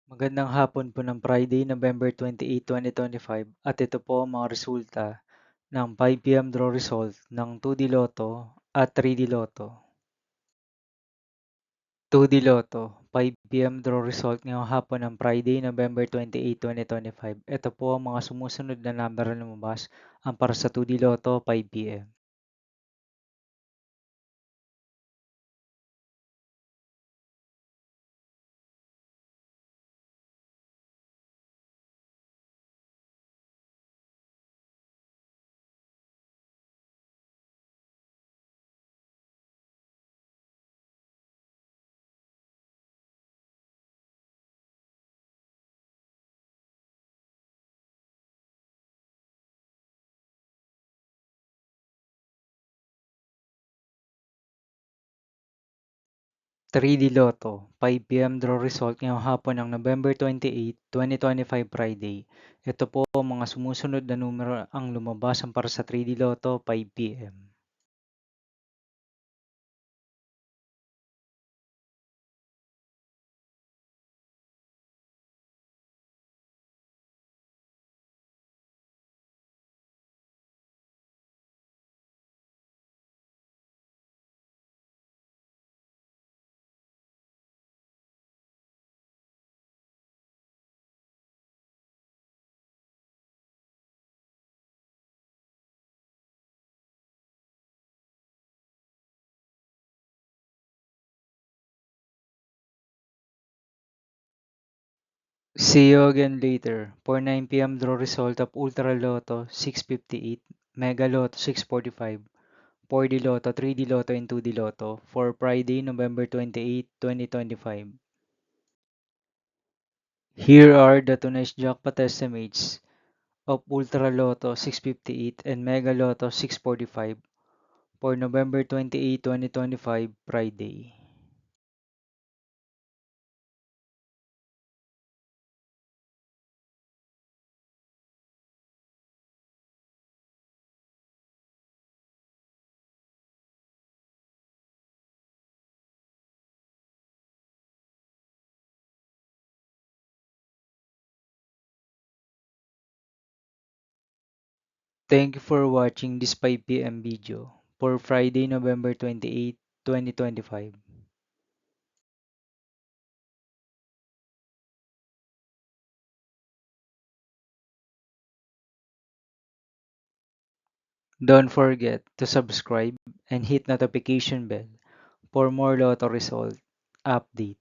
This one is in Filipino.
Magandang hapon po ng Friday, November 28, 2025 at ito po ang mga resulta ng 5 p.m. draw result ng 2D Lotto at 3D Lotto. 2D Lotto, 5 p.m. draw result ngayong hapon ng Friday, November 28, 2025. Ito po ang mga sumusunod na number na lumabas ang para sa 2D Lotto 5 p.m. 3D Lotto, 5 p.m. draw result ngayong hapon ng November 28, 2025 Friday. Ito po ang mga sumusunod na numero ang lumabas ang para sa 3D Lotto 5 p.m. See you again later for 9 p.m. draw result of Ultra Lotto 658, Mega Lotto 645, 4D Lotto, 3D Lotto, and 2D Lotto for Friday, November 28, 2025. Here are the tonight's jackpot estimates of Ultra Lotto 658 and Mega Lotto 645 for November 28, 2025, Friday. Thank you for watching this 5 p.m. video for Friday, November 28, 2025. Don't forget to subscribe and hit notification bell for more Lotto result update.